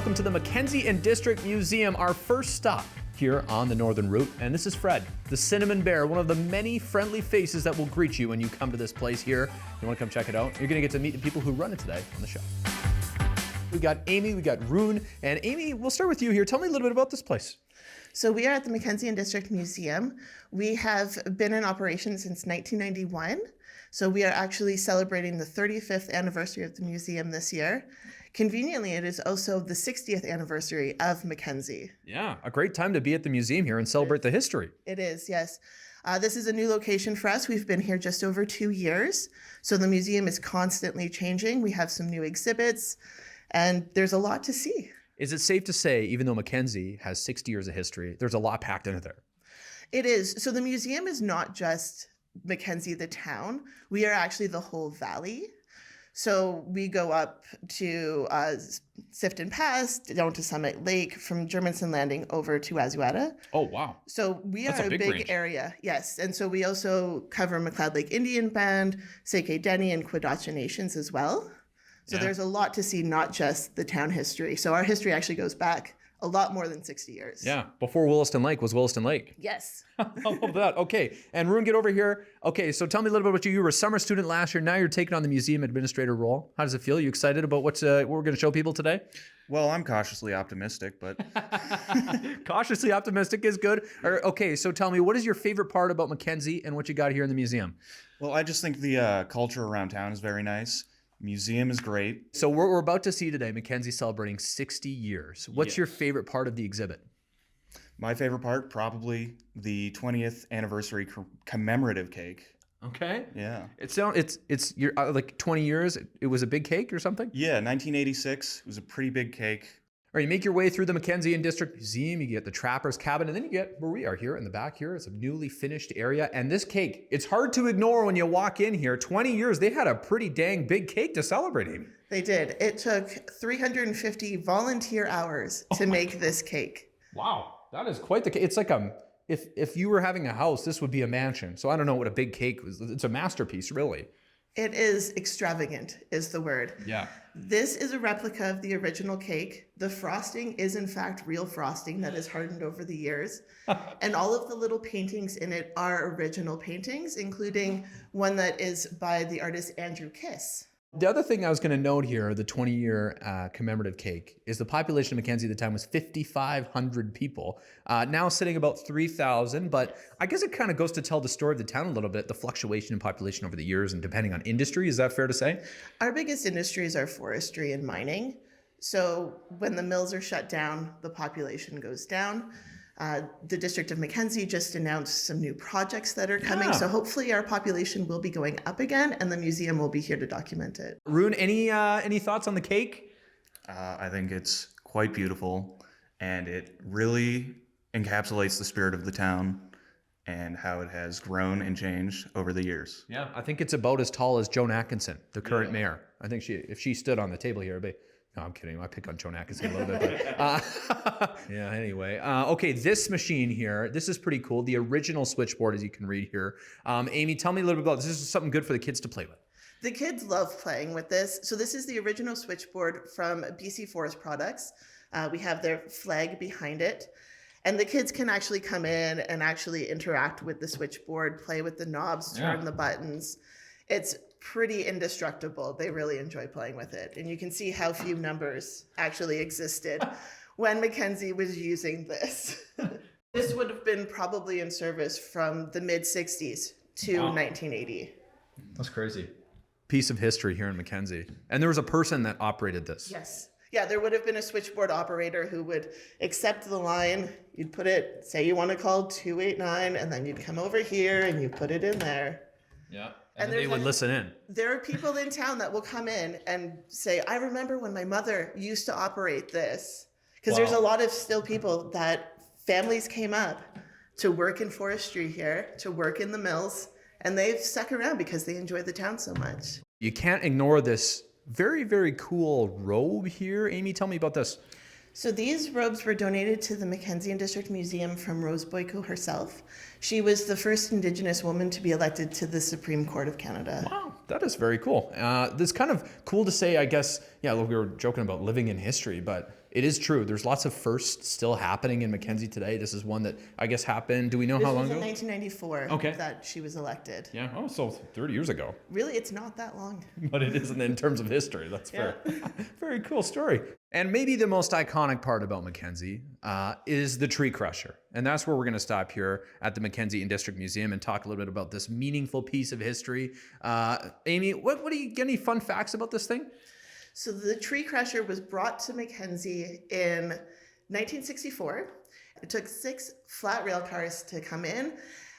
welcome to the Mackenzie and District Museum, our first stop here on the Northern Route. And this is Fred, the Cinnamon Bear, one of the many friendly faces that will greet you when you come to this place here. You want to come check it out? You're going to get to meet the people who run it today on the show. We got Amy, we got Rune, and Amy, we'll start with you here. Tell me a little bit about this place. So we are at the Mackenzie and District Museum. We have been in operation since 1991. So we are actually celebrating the 35th anniversary of the museum this year. Conveniently, it is also the 60th anniversary of Mackenzie. Yeah, a great time to be at the museum here and celebrate the history. It is, yes. This is a new location for us. We've been here just over 2 years. So the museum is constantly changing. We have some new exhibits, and there's a lot to see. Is it safe to say, even though Mackenzie has 60 years of history, there's a lot packed into there? It is. So the museum is not just Mackenzie, the town. We are actually the whole valley. So we go up to Sifton Pass, down to Summit Lake, from Germanson Landing over to Azueta. Oh, wow. So That's are a a big big range. area, yes. And so we also cover McLeod Lake Indian Band, Sekei and Quadacha Nations as well. So Yeah. there's a lot to see, not just the town history. So our history actually goes back a lot more than 60 years. Yeah, before Williston Lake was Williston Lake. Yes. I love that. Okay, and Rune, get over here. Okay, so tell me a little bit about you. You were a summer student last year. Now you're taking on the museum administrator role. How does it feel? You excited about what we're going to show people today? Well, I'm cautiously optimistic, but Cautiously optimistic is good. Okay, so tell me, what is your favorite part about Mackenzie and what you got here in the museum? well, I just think the culture around town is very nice. Museum is great. So what we're about to see today, Mackenzie celebrating 60 years. What's your favorite part of the exhibit? My favorite part, probably the 20th anniversary commemorative cake. Okay. Yeah. It's you're like 20 years. It was a big cake or something? Yeah, 1986. It was a pretty big cake. All right, you make your way through the Mackenzie and District Museum, you get the Trapper's Cabin, and then you get where we are here in the back here. It's a newly finished area. And this cake, it's hard to ignore when you walk in here. 20 years, they had a pretty dang big cake to celebrate him. They did. It took 350 volunteer hours to make this cake. Wow, that is quite the cake. It's like if you were having a house, this would be a mansion. So I don't know what a big cake was. It's a masterpiece, really. It is extravagant, is the word. Yeah. This is a replica of the original cake. The frosting is, in fact, real frosting that has hardened over the years. And all of the little paintings in it are original paintings, including one that is by the artist Andrew Kiss. The other thing I was going to note here, the 20-year commemorative cake, is the population of Mackenzie at the time was 5,500 people. Now sitting about 3,000, but I guess it kind of goes to tell the story of the town a little bit, the fluctuation in population over the years and depending on industry. Is that fair to say? Our biggest industries are forestry and mining. So when the mills are shut down, the population goes down. The District of Mackenzie just announced some new projects that are coming. Yeah. So hopefully our population will be going up again and the museum will be here to document it. Rune, any thoughts on the cake? I think it's quite beautiful, and it really encapsulates the spirit of the town and how it has grown and changed over the years. Yeah. I think it's about as tall as Joan Atkinson, the current mayor. I think if she stood on the table here, it'd be... No, I'm kidding. I pick on Joan Atkinson a little bit. But, yeah, anyway. Okay, this machine here, this is pretty cool. The original switchboard, as you can read here. Amy, tell me a little bit about this. This is something good for the kids to play with. The kids love playing with this. So this is the original switchboard from BC Forest Products. We have their flag behind it. And the kids can actually come in and actually interact with the switchboard, play with the knobs, turn the buttons. It's pretty indestructible. They really enjoy playing with it. And you can see how few numbers actually existed when Mackenzie was using this. This would have been probably in service from the mid-60s to 1980. That's crazy. Piece of history here in Mackenzie. And there was a person that operated this. Yes. Yeah, there would have been a switchboard operator who would accept the line. You'd put it, say you want to call 289, and then you'd come over here and you put it in there. Yeah. And And they would there's listen in. There are people in town that will come in and say, I remember when my mother used to operate this. Because there's a lot of still people that families came up to work in forestry here, to work in the mills, and they've stuck around because they enjoy the town so much. You can't ignore this very, very cool robe here. Amy, tell me about this. So these robes were donated to the Mackenzie and District Museum from Rose Boyko herself. She was the first Indigenous woman to be elected to the Supreme Court of Canada. Wow, that is very cool. This kind of cool to say, I guess. Yeah, look, we were joking about living in history, but it is true. There's lots of firsts still happening in Mackenzie today. This is one that I guess happened. Do we know how long This ago? was in 1994 that she was elected. Yeah. Oh, so 30 years ago. Really, it's not that long. But it isn't in terms of history. That's fair. Very cool story. And maybe the most iconic part about Mackenzie is the tree crusher. And that's where we're going to stop here at the Mackenzie and District Museum and talk a little bit about this meaningful piece of history. Amy, what do you get any fun facts about this thing? So the tree crusher was brought to Mackenzie in 1964. It took 6 flat rail cars to come in,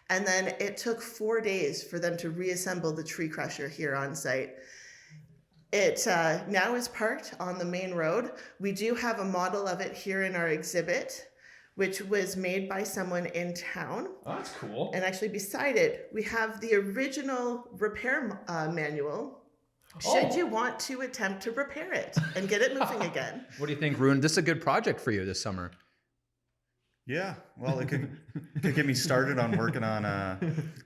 and then it took 4 days for them to reassemble the tree crusher here on site. It now is parked on the main road. We do have a model of it here in our exhibit, which was made by someone in town. Oh, that's cool. And actually beside it, we have the original repair manual. Should you want to attempt to repair it and get it moving again? What do you think, Ruin? This is a good project for you this summer. Yeah, well, it could get me started on working on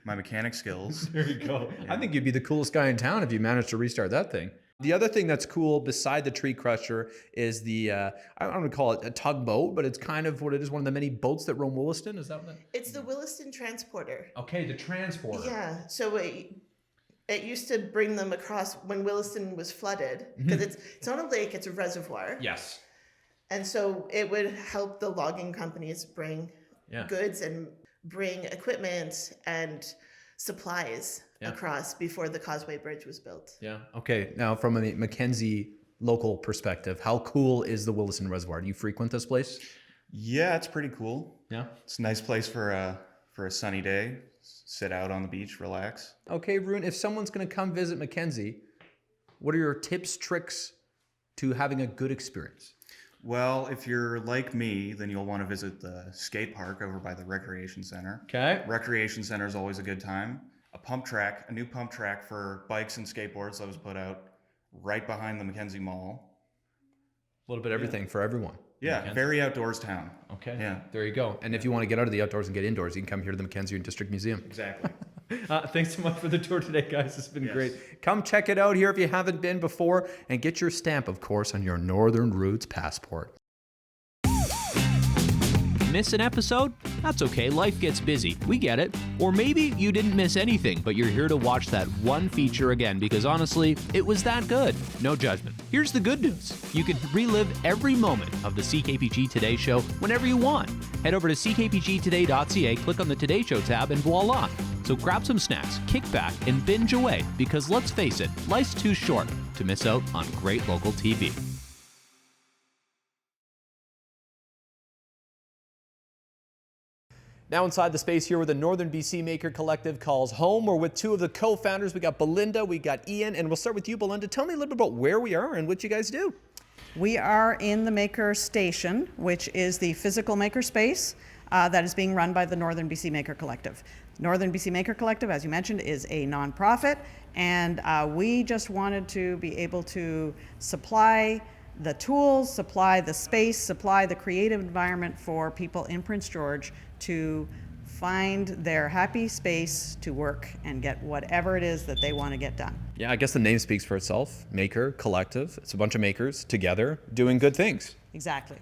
my mechanic skills. There you go. Yeah. I think you'd be the coolest guy in town if you managed to restart that thing. The other thing that's cool beside the tree crusher is the, I don't want to call it a tugboat, but it's kind of what it is, one of the many boats that roam Williston. Is that what that? It's the Williston Transporter. Okay, the transporter. Yeah, so it used to bring them across when Williston was flooded, because it's not a lake, it's a reservoir. Yes. And so it would help the logging companies bring goods and bring equipment and supplies across before the Causeway Bridge was built. Yeah. Okay. Now, from a Mackenzie local perspective, how cool is the Williston Reservoir? Do you frequent this place? Yeah, it's pretty cool. Yeah. It's a nice place for a sunny day. Sit out on the beach, relax. Okay, Ruin, if someone's going to come visit Mackenzie, what are your tips, tricks to having a good experience? Well, if you're like me, then you'll want to visit the skate park over by the recreation center. Okay. Recreation center is always a good time. A new pump track for bikes and skateboards that was put out right behind the Mackenzie Mall. A little bit of everything for everyone. Yeah, very outdoors town. Okay. Yeah. There you go. And if you want to get out of the outdoors and get indoors, you can come here to the Mackenzie and District Museum. Exactly. Thanks so much for the tour today, guys. It's been great. Come check it out here if you haven't been before, and get your stamp, of course, on your Northern Roots passport. Miss an episode? That's okay, life gets busy. We get it. Or maybe you didn't miss anything, but you're here to watch that one feature again because honestly, it was that good. No judgment. Here's the good news. You can relive every moment of the CKPG Today Show whenever you want. Head over to ckpgtoday.ca, click on the Today Show tab, and voila. So grab some snacks, kick back, and binge away because let's face it, life's too short to miss out on great local TV. Now inside the space here where the Northern BC Maker Collective calls home, we're with two of the co-founders. We got Belinda, we got Ian, and we'll start with you, Belinda. Tell me a little bit about where we are and what you guys do. We are in the Maker Station, which is the physical maker space that is being run by the Northern BC Maker Collective. Northern BC Maker Collective, as you mentioned, is a nonprofit, and we just wanted to be able to supply the tools, supply the space, supply the creative environment for people in Prince George to find their happy space to work and get whatever it is that they want to get done. Yeah, I guess the name speaks for itself. Maker Collective. It's a bunch of makers together doing good things. Exactly.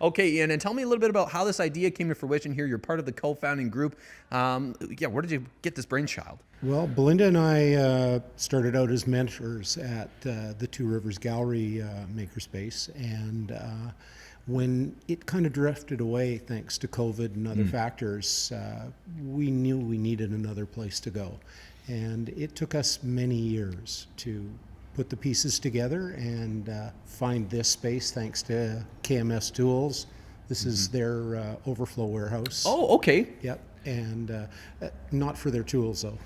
Okay, Ian, and tell me a little bit about how this idea came to fruition here. You're part of the co-founding group. Where did you get this brainchild? Well, Belinda and I started out as mentors at the Two Rivers Gallery Makerspace, and when it kind of drifted away thanks to COVID and other factors, we knew we needed another place to go. And it took us many years to put the pieces together and find this space thanks to KMS Tools. This is their overflow warehouse. Oh, okay. Yep. And not for their tools though,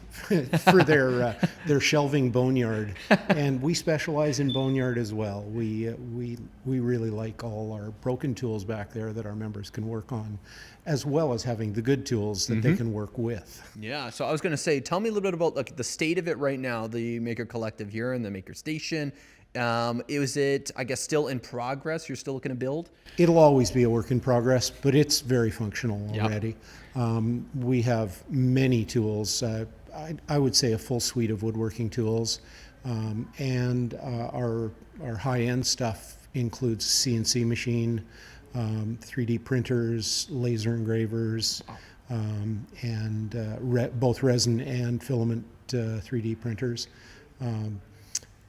for their shelving boneyard. And we specialize in boneyard as well. We really like all our broken tools back there that our members can work on, as well as having the good tools that they can work with. Yeah, so I was going to say, tell me a little bit about like the state of it right now, the Maker Collective here and the Maker Station. Is it, I guess, still in progress? You're still looking to build? It'll always be a work in progress, but it's very functional Yep. already. We have many tools. I would say a full suite of woodworking tools, and our high-end stuff includes CNC machine, 3D printers, laser engravers, and both resin and filament 3D printers.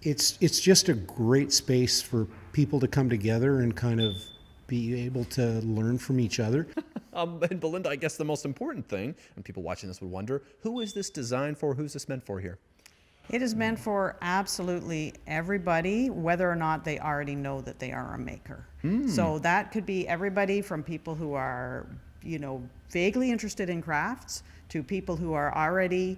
It's just a great space for people to come together and kind of be able to learn from each other. And Belinda, I guess the most important thing, and people watching this would wonder, who is this designed for? Who's this meant for here? It is meant for absolutely everybody, whether or not they already know that they are a maker. So that could be everybody from people who are, vaguely interested in crafts to people who are already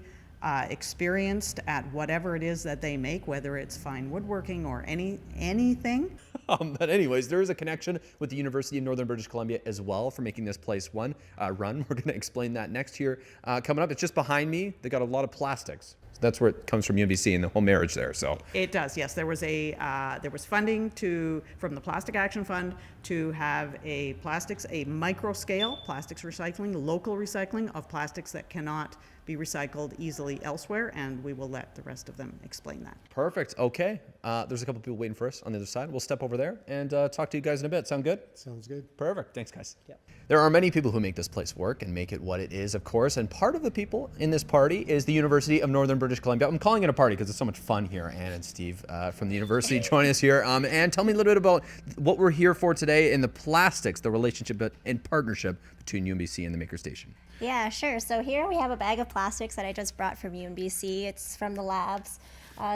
experienced at whatever it is that they make, whether it's fine woodworking or anything. But anyways, there is a connection with the University of Northern British Columbia as well for making this place run. We're going to explain that next here. Coming up, it's just behind me. They got a lot of plastics. So that's where it comes from, UBC and the whole marriage there. So It does, yes. There was funding from the Plastic Action Fund to have a micro scale plastics recycling, local recycling of plastics that cannot be recycled easily elsewhere, and we will let the rest of them explain that. perfect. Okay. There's a couple people waiting for us on the other side. We'll step over there and talk to you guys in a bit. Sound good? Sounds good. Perfect. Thanks, guys. There are many people who make this place work and make it what it is, of course. And part of the people in this party is the University of Northern British Columbia. I'm calling it a party because it's so much fun here. Ann and Steve from the university join us here. And tell me a little bit about what we're here for today in the plastics, the relationship and partnership between UBC and the Maker Station. Yeah, sure. So here we have a bag of plastics that I just brought from UNBC. It's from the labs.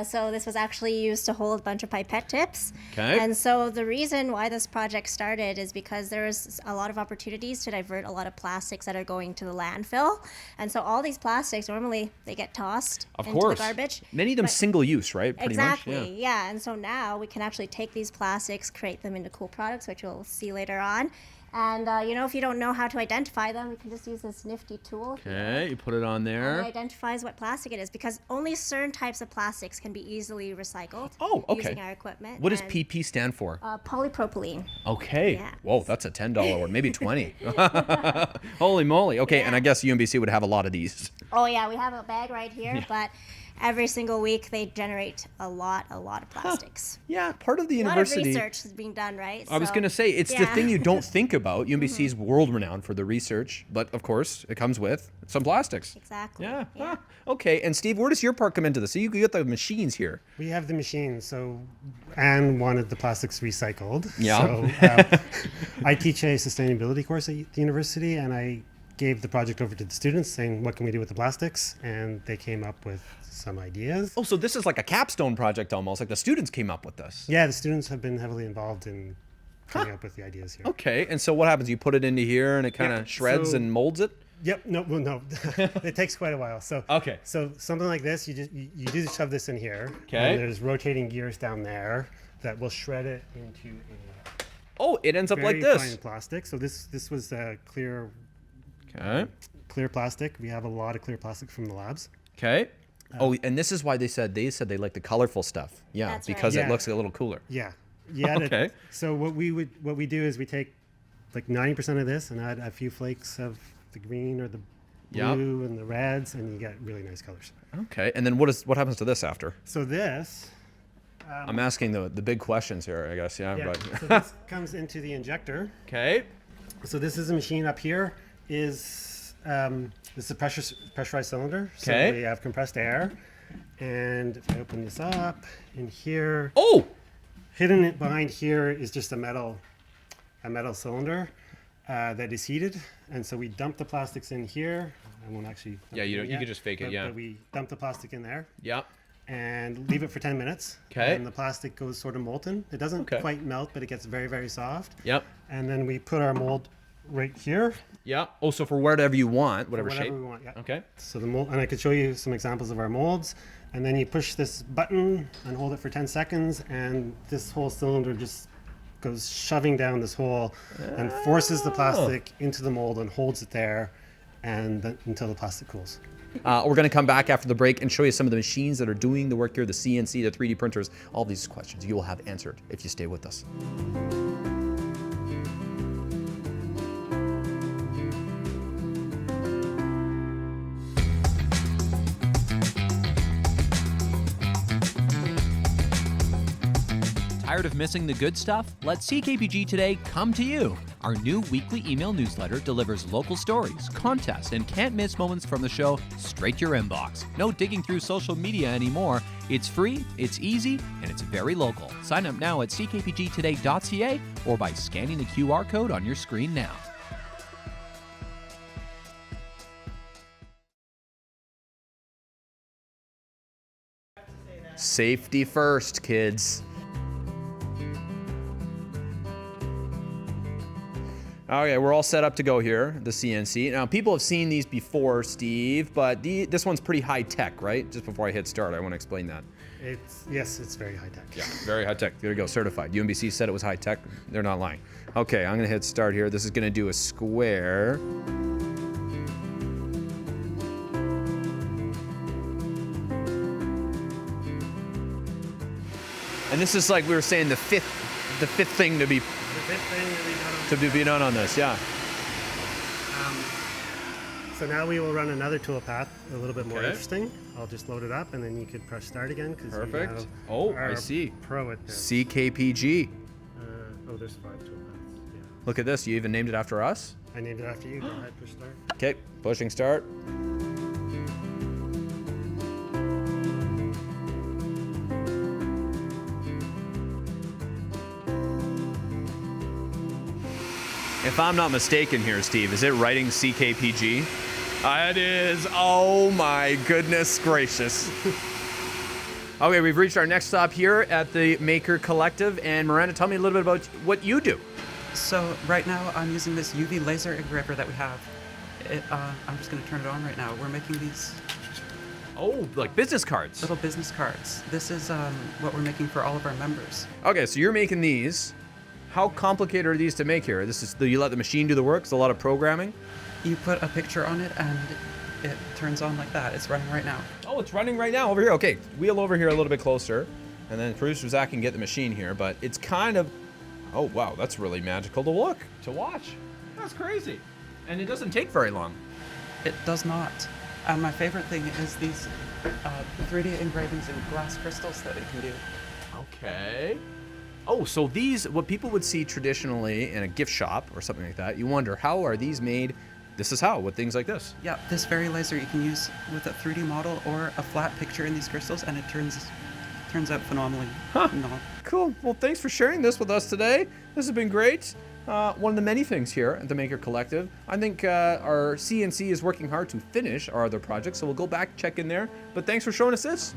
So this was actually used to hold a bunch of pipette tips. Okay. And so the reason why this project started is because there's a lot of opportunities to divert a lot of plastics that are going to the landfill. And so all these plastics, normally they get tossed Of into course. the garbage. Many of them But- single use, right? Pretty Exactly, much. yeah. And so now we can actually take these plastics, create them into cool products, which we'll see later on. And, if you don't know how to identify them, we can just use this nifty tool here. Okay, you put it on And there. it identifies what plastic it is, because only certain types of plastics can be easily recycled Oh, okay. using our equipment. What does And, PP stand for? Polypropylene. Okay. Yeah. Whoa, that's a $10 word, maybe 20. Holy moly. Okay, and I guess UMBC would have a lot of these. Oh, yeah, we have a bag right here, but every single week they generate a lot of plastics. Yeah, part of the A lot of university. research is being done, right? I was So, going to say, it's the yeah. thing you don't think about. UMBC is world renowned for the research, but of course, it comes with some plastics. Exactly. Yeah. Ah, okay, and Steve, where does your part come into this? So you got the machines here. We have the machines. So Anne wanted the plastics recycled. Yeah. So I teach a sustainability course at the university, and I gave the project over to the students saying, what can we do with the plastics? And they came up with some ideas. Oh, so this is like a capstone project almost, like the students came up with this. Yeah, the students have been heavily involved in coming up with the ideas here. Okay, and so what happens? You put it into here and it kind of Yeah, shreds so- and molds it? Yep. No. It takes quite a while. So Okay. So something like this, you do shove this in here. Okay. And there's rotating gears down there that will shred it into a Oh, it ends up very like this. fine plastic. So this was clear Okay. plastic. We have a lot of clear plastic from the labs. Okay. Oh, and this is why they said they like the colorful stuff. Yeah, That's right. because it Yeah. looks a little cooler. Yeah. Yeah. Okay. So what we do is we take like 90% of this and add a few flakes of the green or the Yep. blue and the reds, and you get really nice colors. Okay, and then what happens to this after? So this. I'm asking the big questions here, I guess. Yeah, Yeah. but So this comes into the injector. okay. So this is a machine up here. This is a pressurized cylinder. So Okay. we have compressed air. And if I open this up, in here, Oh, hidden it behind here is just a metal cylinder that is heated. And so we dump the plastics in here. I won't actually. Yeah, you dump it could yet, just fake it, but- yeah. But we dump the plastic in there yeah. and leave it for 10 minutes. 'Kay. And the plastic goes sort of molten. It doesn't Okay. quite melt, but it gets very, very soft. Yep. And then we put our mold right here. Yeah. Oh, so for whatever you want, whatever Whatever shape. we want, yeah. Okay. So the mold, and I could show you some examples of our molds. And then you push this button and hold it for 10 seconds, and this whole cylinder just goes shoving down this hole and forces the plastic into the mold and holds it there, and then, until the plastic cools. We're going to come back after the break and show you some of the machines that are doing the work here, the CNC, the 3D printers, all these questions you will have answered if you stay with us. Tired of missing the good stuff? Let CKPG Today come to you. Our new weekly email newsletter delivers local stories, contests, and can't-miss moments from the show straight to your inbox. No digging through social media anymore. It's free, it's easy, and it's very local. Sign up now at ckpgtoday.ca or by scanning the QR code on your screen now. Safety first, kids. Okay, we're all set up to go here, the CNC. Now, people have seen these before, Steve, but this one's pretty high tech, right? Just before I hit start, I want to explain that. Yes, it's very high tech. Yeah, very high tech. There you go, certified. UMBC said it was high tech. They're not lying. Okay, I'm gonna hit start here. This is gonna do a square. And this is like we were saying the fifth thing to be done on this, yeah. So now we will run another toolpath, a little bit more interesting. I'll just load it up, and then you could press start again. Perfect. Oh, I see. Pro at this. CKPG. There's 5 toolpaths. Yeah. Look at this. You even named it after us? I named it after you. Go ahead, push start. Okay, pushing start. If I'm not mistaken here, Steve, is it writing CKPG? It is. Oh my goodness gracious. Okay, we've reached our next stop here at the Maker Collective. And Miranda, tell me a little bit about what you do. So right now I'm using this UV laser engraver that we have. I'm just going to turn it on right now. We're making these Oh, like business cards. little business cards. This is what we're making for all of our members. Okay, so you're making these. How complicated are these to make here? You let the machine do the work? It's a lot of programming? You put a picture on it and it turns on like that. It's running right now. Oh, it's running right now over here. Okay, wheel over here a little bit closer. And then producer Zach can get the machine here, but it's kind of, oh wow, that's really magical to watch. That's crazy. And it doesn't take very long. It does not. And my favorite thing is these 3D engravings in glass crystals that it can do. Okay. Oh, so these, what people would see traditionally in a gift shop or something like that, you wonder, how are these made? This is how, with things like this. Yeah, this very laser you can use with a 3D model or a flat picture in these crystals, and it turns out phenomenally. Huh. Cool. Well, thanks for sharing this with us today. This has been great. One of the many things here at the Maker Collective. I think our CNC is working hard to finish our other projects, so we'll go back, check in there. But thanks for showing us this.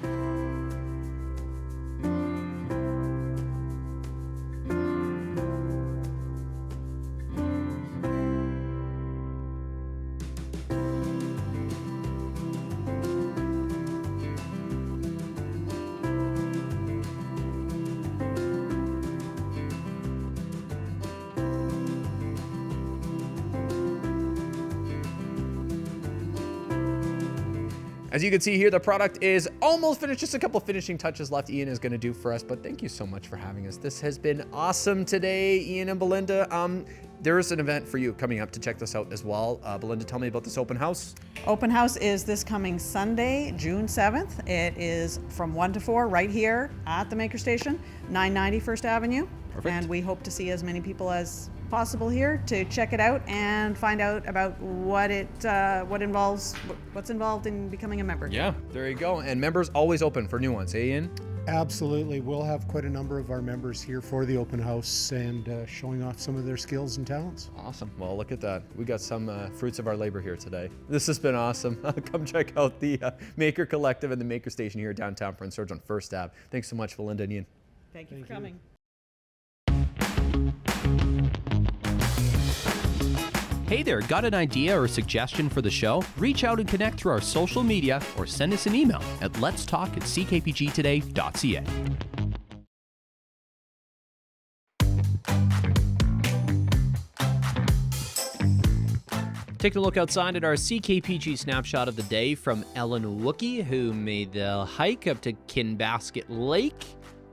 As you can see here, the product is almost finished. Just a couple finishing touches left Ian is going to do for us, but thank you so much for having us. This has been awesome today, Ian and Belinda. There is an event for you coming up to check this out as well. Belinda, tell me about this open house. Open house is this coming Sunday, June 7th. It is from 1 to 4 right here at the Maker Station, 990 First Avenue. Perfect. And we hope to see as many people as possible here to check it out and find out about what's involved in becoming a member. Yeah, there you go. And members always open for new ones, eh, Ian? Absolutely. We'll have quite a number of our members here for the open house and showing off some of their skills and talents. Awesome. Well, look at that. We got some fruits of our labor here today. This has been awesome. Come check out the Maker Collective and the Maker Station here downtown Prince George on First Ave. Thanks so much, Belinda and Ian. Thank you for coming. Hey there, got an idea or suggestion for the show? Reach out and connect through our social media or send us an email at letstalk@ckpgtoday.ca. Taking a look outside at our CKPG snapshot of the day from Ellen Wookie, who made the hike up to Kinbasket Lake,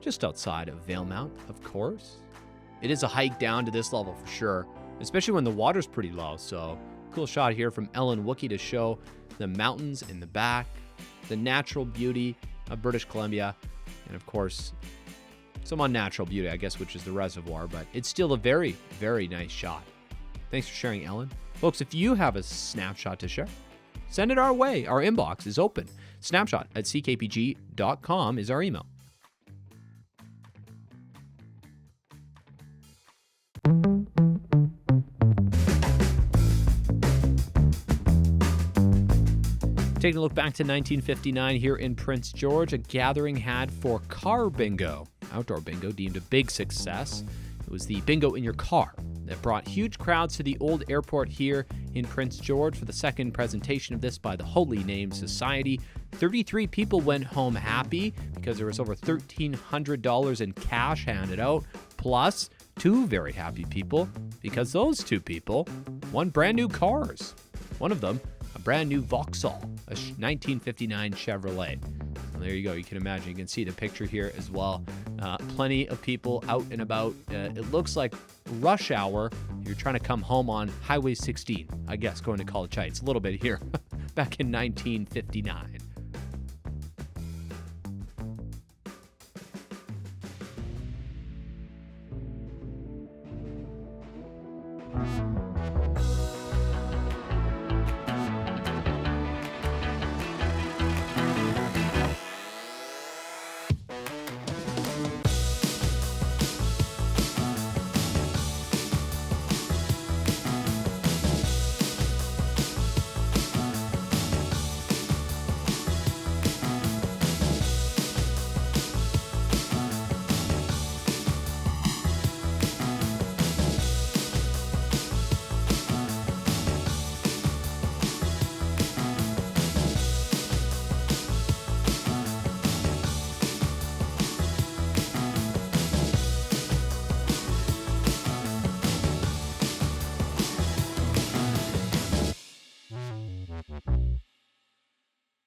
just outside of Valemount, of course. It is a hike down to this level for sure, especially when the water's pretty low. So, cool shot here from Ellen Wookie to show the mountains in the back, the natural beauty of British Columbia, and of course, some unnatural beauty, I guess, which is the reservoir, but it's still a very, very nice shot. Thanks for sharing, Ellen. Folks, if you have a snapshot to share, send it our way. Our inbox is open. snapshot@ckpg.com is our email. Taking a look back to 1959 here in Prince George, a gathering had for car bingo. Outdoor bingo deemed a big success. It was the bingo in your car that brought huge crowds to the old airport here in Prince George for the second presentation of this by the Holy Name Society. 33 people went home happy because there was over $1,300 in cash handed out, plus 2 very happy people because those 2 people won brand new cars. One of them, a brand new Vauxhall, a 1959 Chevrolet. Well, there you go. You can imagine. You can see the picture here as well. Plenty of people out and about. It looks like rush hour. You're trying to come home on Highway 16, I guess, going to College Heights. A little bit here, back in 1959.